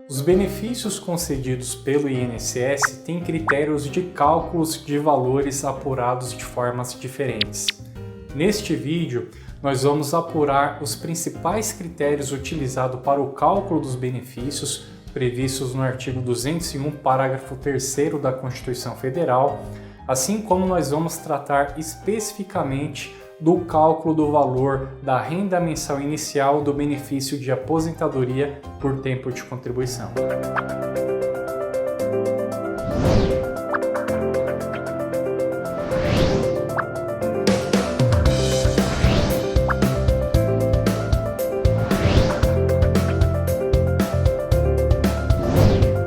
Os benefícios concedidos pelo INSS têm critérios de cálculos de valores apurados de formas diferentes. Neste vídeo, nós vamos apurar os principais critérios utilizados para o cálculo dos benefícios previstos no artigo 201, parágrafo 3º da Constituição Federal, assim como nós vamos tratar especificamente do cálculo do valor da renda mensal inicial do benefício de aposentadoria por tempo de contribuição.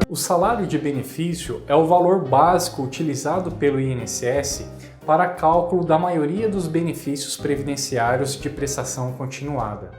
O salário de benefício é o valor básico utilizado pelo INSS para cálculo da maioria dos benefícios previdenciários de prestação continuada.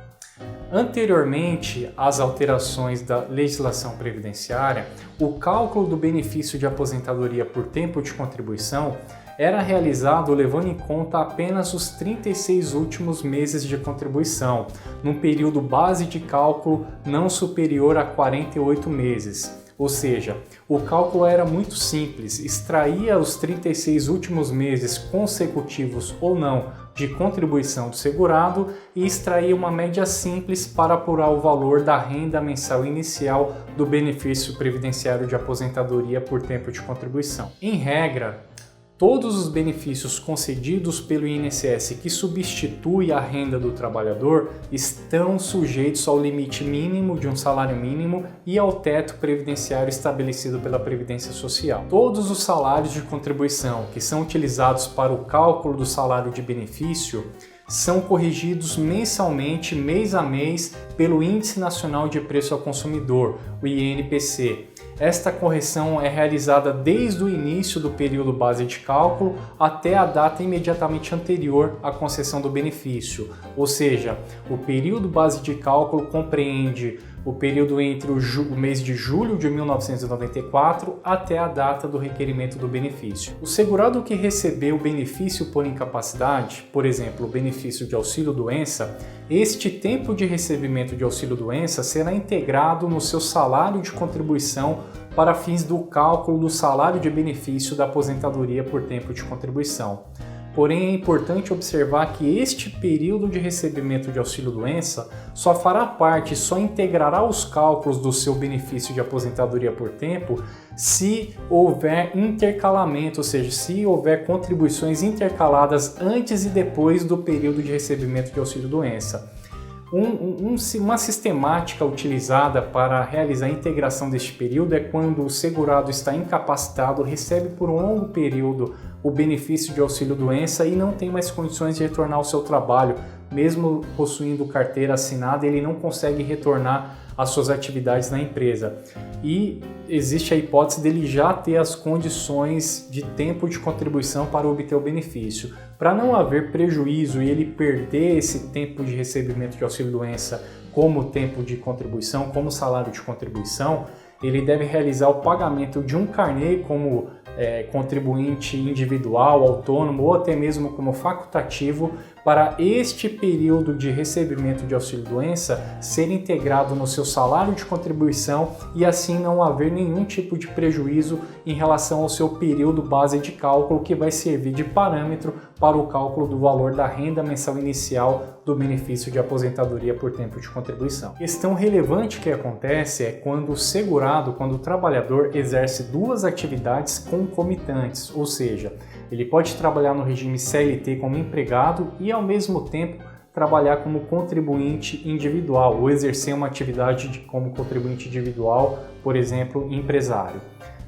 Anteriormente às alterações da legislação previdenciária, o cálculo do benefício de aposentadoria por tempo de contribuição era realizado levando em conta apenas os 36 últimos meses de contribuição, num período base de cálculo não superior a 48 meses. Ou seja, o cálculo era muito simples, extraía os 36 últimos meses consecutivos ou não de contribuição do segurado e extraía uma média simples para apurar o valor da renda mensal inicial do benefício previdenciário de aposentadoria por tempo de contribuição. Em regra, todos os benefícios concedidos pelo INSS que substituem a renda do trabalhador estão sujeitos ao limite mínimo de um salário mínimo e ao teto previdenciário estabelecido pela Previdência Social. Todos os salários de contribuição que são utilizados para o cálculo do salário de benefício são corrigidos mensalmente, mês a mês, pelo Índice Nacional de Preço ao Consumidor, o INPC. Esta correção é realizada desde o início do período base de cálculo até a data imediatamente anterior à concessão do benefício, ou seja, o período base de cálculo compreende o período entre o mês de julho de 1994 até a data do requerimento do benefício. O segurado que recebeu o benefício por incapacidade, por exemplo, o benefício de auxílio-doença, este tempo de recebimento de auxílio-doença será integrado no seu salário de contribuição para fins do cálculo do salário de benefício da aposentadoria por tempo de contribuição. Porém, é importante observar que este período de recebimento de auxílio-doença só fará parte, só integrará os cálculos do seu benefício de aposentadoria por tempo se houver intercalamento, ou seja, se houver contribuições intercaladas antes e depois do período de recebimento de auxílio-doença. Uma sistemática utilizada para realizar a integração deste período é quando o segurado está incapacitado, recebe por um longo período o benefício de auxílio-doença e não tem mais condições de retornar ao seu trabalho. Mesmo possuindo carteira assinada, ele não consegue retornar às suas atividades na empresa. E existe a hipótese dele já ter as condições de tempo de contribuição para obter o benefício. Para não haver prejuízo e ele perder esse tempo de recebimento de auxílio-doença como tempo de contribuição, como salário de contribuição, ele deve realizar o pagamento de um carnê como contribuinte individual, autônomo ou até mesmo como facultativo para este período de recebimento de auxílio-doença ser integrado no seu salário de contribuição e assim não haver nenhum tipo de prejuízo em relação ao seu período base de cálculo que vai servir de parâmetro para o cálculo do valor da renda mensal inicial do benefício de aposentadoria por tempo de contribuição. Questão relevante que acontece é quando o trabalhador exerce duas atividades concomitantes, ou seja, ele pode trabalhar no regime CLT como empregado e ao mesmo tempo trabalhar como contribuinte individual ou exercer uma atividade como contribuinte individual, por exemplo, empresário.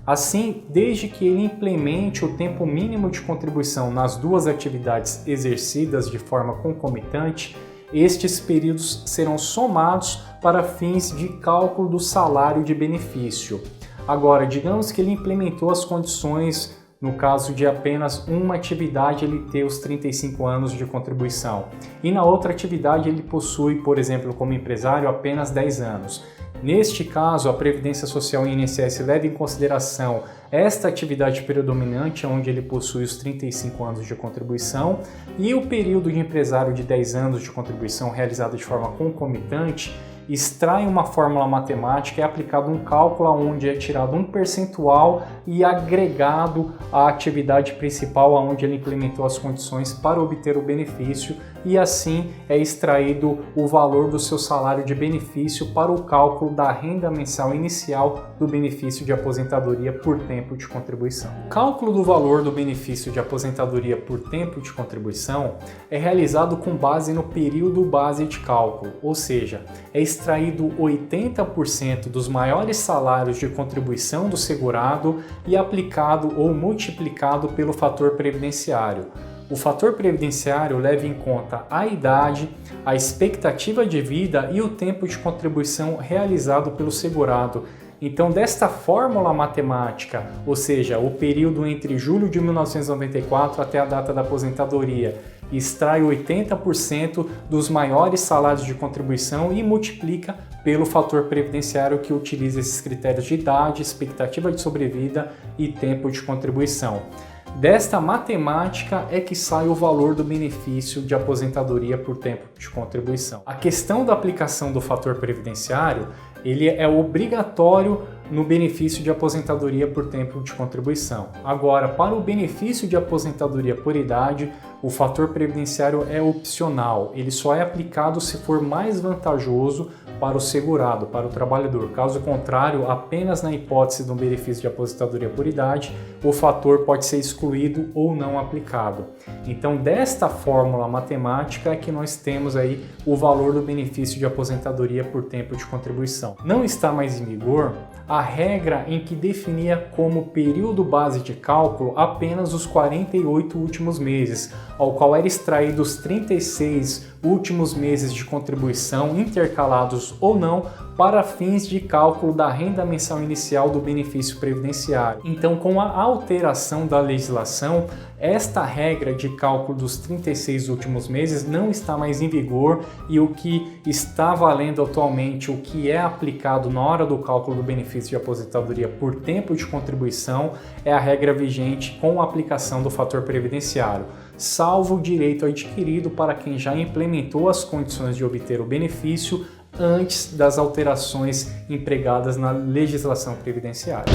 Assim, desde que ele implemente o tempo mínimo de contribuição nas duas atividades exercidas de forma concomitante, estes períodos serão somados para fins de cálculo do salário de benefício. Agora, digamos que ele implementou as condições, no caso de apenas uma atividade ele ter os 35 anos de contribuição e na outra atividade ele possui, por exemplo, como empresário, apenas 10 anos. Neste caso, a Previdência Social e INSS leva em consideração esta atividade predominante, onde ele possui os 35 anos de contribuição, e o período de empresário de 10 anos de contribuição realizado de forma concomitante, extrai uma fórmula matemática, é aplicado um cálculo onde é tirado um percentual e agregado à atividade principal onde ele implementou as condições para obter o benefício, e assim é extraído o valor do seu salário de benefício para o cálculo da renda mensal inicial do benefício de aposentadoria por tempo de contribuição. O cálculo do valor do benefício de aposentadoria por tempo de contribuição é realizado com base no período base de cálculo, ou seja, é extraído 80% dos maiores salários de contribuição do segurado e aplicado ou multiplicado pelo fator previdenciário. O fator previdenciário leva em conta a idade, a expectativa de vida e o tempo de contribuição realizado pelo segurado. Então, desta fórmula matemática, ou seja, o período entre julho de 1994 até a data da aposentadoria, extrai 80% dos maiores salários de contribuição e multiplica pelo fator previdenciário, que utiliza esses critérios de idade, expectativa de sobrevida e tempo de contribuição. Desta matemática é que sai o valor do benefício de aposentadoria por tempo de contribuição. A questão da aplicação do fator previdenciário, ele é obrigatório no benefício de aposentadoria por tempo de contribuição. Agora, para o benefício de aposentadoria por idade, o fator previdenciário é opcional. Ele só é aplicado se for mais vantajoso para o segurado, para o trabalhador. Caso contrário, apenas na hipótese do benefício de aposentadoria por idade, o fator pode ser excluído ou não aplicado. Então, desta fórmula matemática é que nós temos aí o valor do benefício de aposentadoria por tempo de contribuição. Não está mais em vigor a regra em que definia como período base de cálculo apenas os 48 últimos meses, ao qual era extraído os 36 últimos meses de contribuição, intercalados ou não, para fins de cálculo da renda mensal inicial do benefício previdenciário. Então, com a alteração da legislação, esta regra de cálculo dos 36 últimos meses não está mais em vigor, e o que está valendo atualmente, o que é aplicado na hora do cálculo do benefício de aposentadoria por tempo de contribuição, é a regra vigente com a aplicação do fator previdenciário, salvo o direito adquirido para quem já implementou as condições de obter o benefício antes das alterações empregadas na legislação previdenciária.